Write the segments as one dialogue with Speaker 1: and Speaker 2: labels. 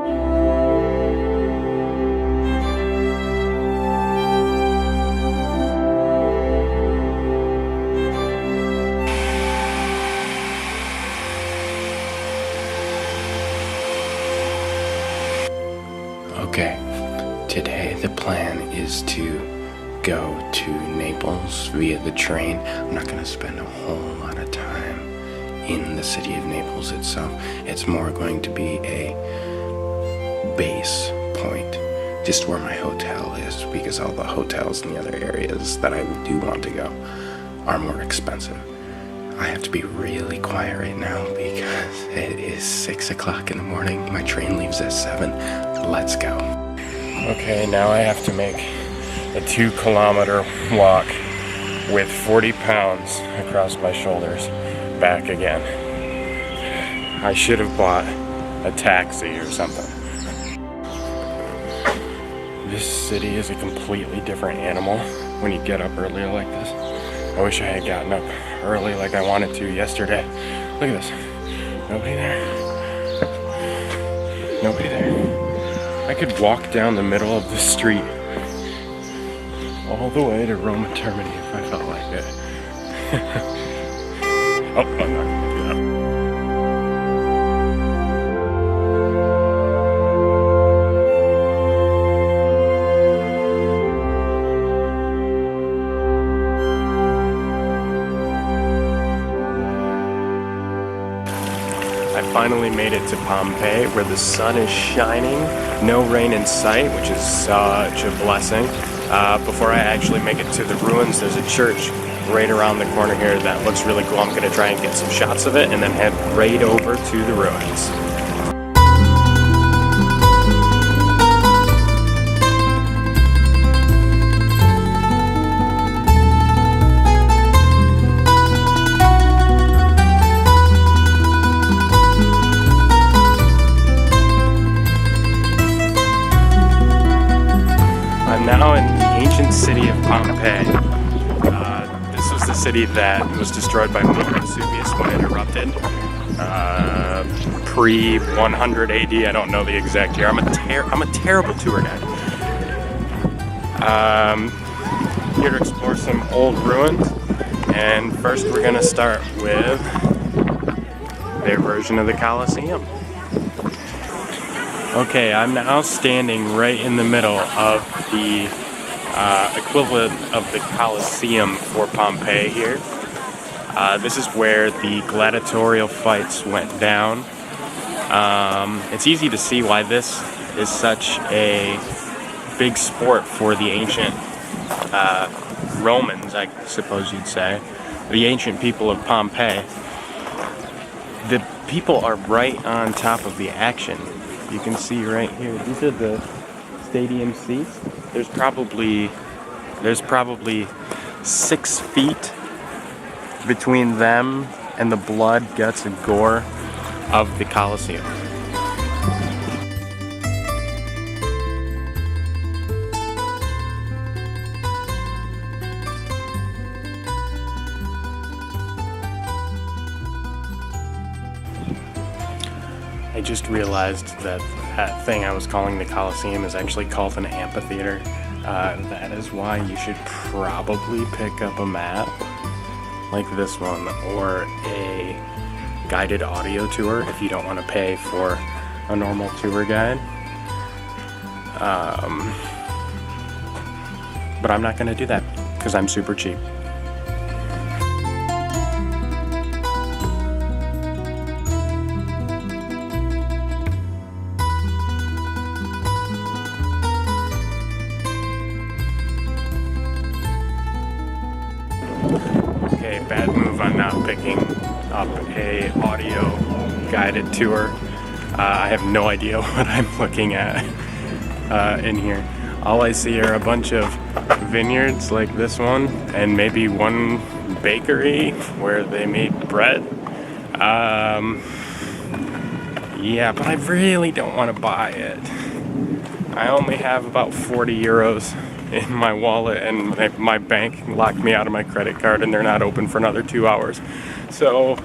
Speaker 1: Okay, today the plan is to go to Naples via the train. I'm not going to spend a whole lot of time in the city of Naples itself. It's more going to be a base point, just where my hotel is, because all the hotels in the other areas that I do want to go are more expensive. I have to be really quiet right now because it is 6 o'clock in the morning. My train leaves at 7. Let's go. Okay, now I have to make a 2-kilometer walk with 40 pounds across my shoulders back again. I should have bought a taxi or something. This city is a completely different animal when you get up earlier like this. I wish I had gotten up early like I wanted to yesterday. Look at this. Nobody there. Nobody there. I could walk down the middle of the street all the way to Roma Termini if I felt like it. Oh, I'm not gonna do that. I finally made it to Pompeii, where the sun is shining, no rain in sight, which is such a blessing. Before I actually make it to the ruins, there's a church right around the corner here that looks really cool. I'm going to try and get some shots of it and then head right over to the ruins. Now in the ancient city of Pompeii. This was the city that was destroyed by Mount Vesuvius when it erupted. Pre-100 AD, I don't know the exact year. I'm a terrible tour guide. Here to explore some old ruins, and first we're gonna start with their version of the Colosseum. Okay, I'm now standing right in the middle of the equivalent of the Colosseum for Pompeii here. This is where the gladiatorial fights went down. It's easy to see why this is such a big sport for the ancient Romans, I suppose you'd say. The ancient people of Pompeii. The people are right on top of the action. You can see right here, these are the stadium seats. There's probably 6 feet between them and the blood, guts, and gore of the Colosseum. I just realized that that thing I was calling the Colosseum is actually called an amphitheater. That is why you should probably pick up a map like this one or a guided audio tour if you don't want to pay for a normal tour guide. But I'm not going to do that because I'm super cheap. Okay, bad move on not picking up a audio guided tour. I have no idea what I'm looking at in here. All I see are a bunch of vineyards like this one and maybe one bakery where they made bread. Yeah, but I really don't want to buy it. I only have about 40 euros in my wallet, and my bank locked me out of my credit card and they're not open for another 2 hours. So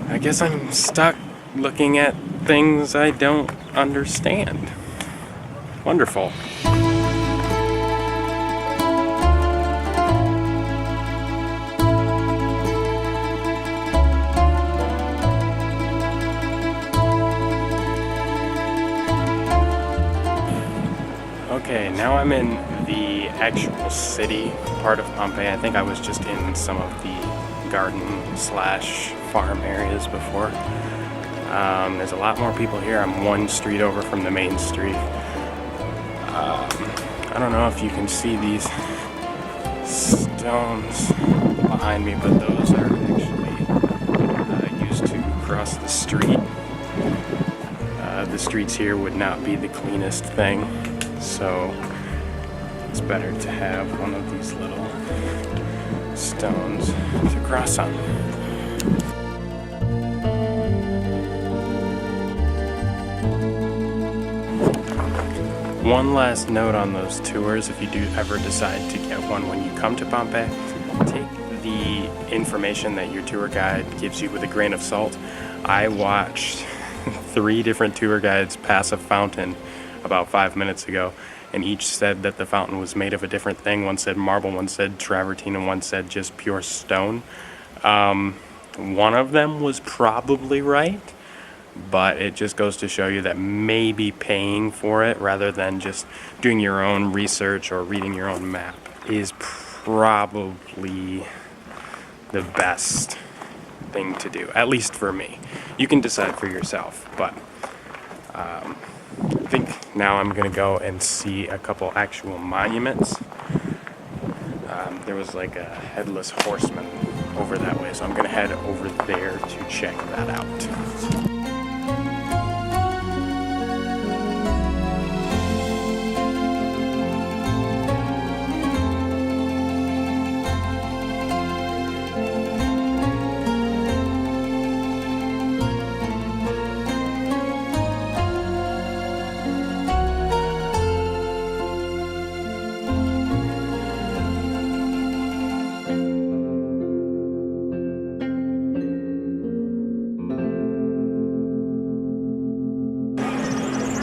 Speaker 1: I guess I'm stuck looking at things I don't understand. Wonderful. Okay, now I'm in the actual city part of Pompeii. I think I was just in some of the garden/farm areas before. There's a lot more people here. I'm one street over from the main street. I don't know if you can see these stones behind me, but those are actually used to cross the street. The streets here would not be the cleanest thing, so it's better to have one of these little stones to cross on. One last note on those tours: if you do ever decide to get one when you come to Pompeii, take the information that your tour guide gives you with a grain of salt. I watched 3 different tour guides pass a fountain about 5 minutes ago, and each said that the fountain was made of a different thing. One said marble, one said travertine, and one said just pure stone. One of them was probably right, but it just goes to show you that maybe paying for it rather than just doing your own research or reading your own map is probably the best thing to do, at least for me. You can decide for yourself, but I think now I'm gonna go and see a couple actual monuments. There was like a headless horseman over that way, so I'm gonna head over there to check that out.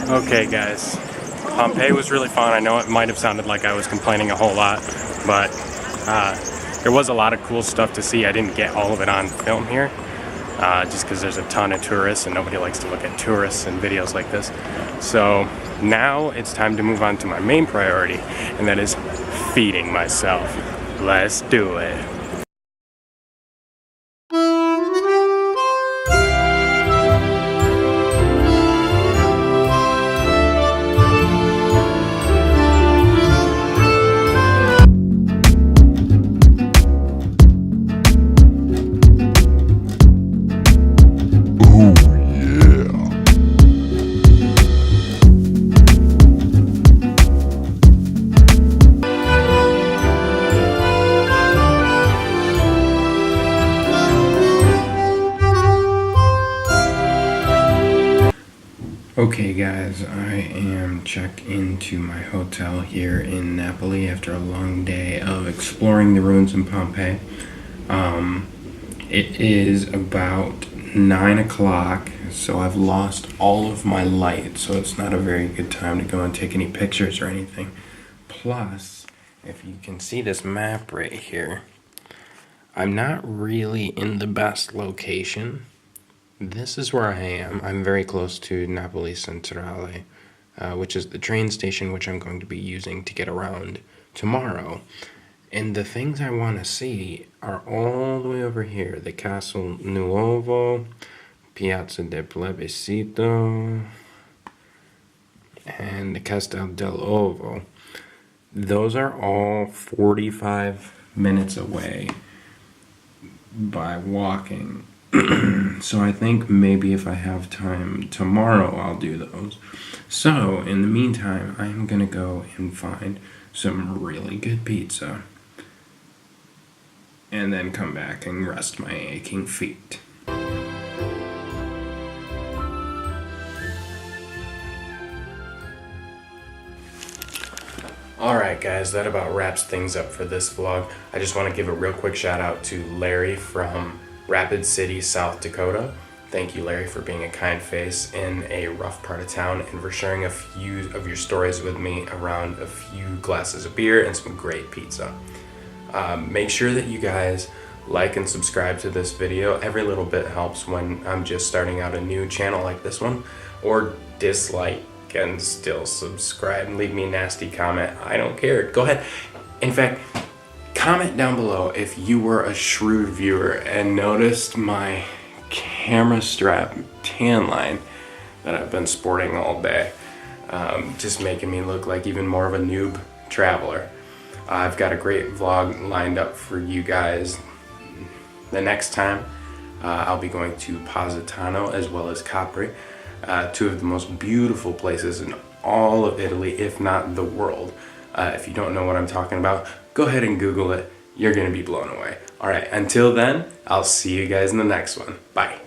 Speaker 1: Okay guys, Pompeii was really fun. I know it might have sounded like I was complaining a whole lot, but there was a lot of cool stuff to see. I didn't get all of it on film here, just because there's a ton of tourists and nobody likes to look at tourists in videos like this. So now it's time to move on to my main priority, and that is feeding myself. Let's do it. Okay guys, I am checked into my hotel here in Napoli after a long day of exploring the ruins in Pompeii. It is about 9 o'clock, so I've lost all of my light, so it's not a very good time to go and take any pictures or anything. Plus, if you can see this map right here, I'm not really in the best location. This is where I am. I'm very close to Napoli Centrale, which is the train station which I'm going to be using to get around tomorrow. And the things I want to see are all the way over here. The Castle Nuovo, Piazza del Plebiscito, and the Castel dell'Ovo. Those are all 45 minutes away by walking. So I think maybe if I have time tomorrow, I'll do those. So in the meantime, I'm gonna go and find some really good pizza and then come back and rest my aching feet. Alright guys, that about wraps things up for this vlog. I just want to give a real quick shout out to Larry from Rapid City, South Dakota. Thank you, Larry, for being a kind face in a rough part of town and for sharing a few of your stories with me around a few glasses of beer and some great pizza. Make sure that you guys like and subscribe to this video. Every little bit helps when I'm just starting out a new channel like this one. Or dislike and still subscribe and leave me a nasty comment. I don't care. Go ahead. In fact, comment down below if you were a shrewd viewer and noticed my camera strap tan line that I've been sporting all day, just making me look like even more of a noob traveler. I've got a great vlog lined up for you guys. The next time I'll be going to Positano as well as Capri, two of the most beautiful places in all of Italy, if not the world. If you don't know what I'm talking about, go ahead and Google it. You're gonna be blown away. All right, until then, I'll see you guys in the next one. Bye.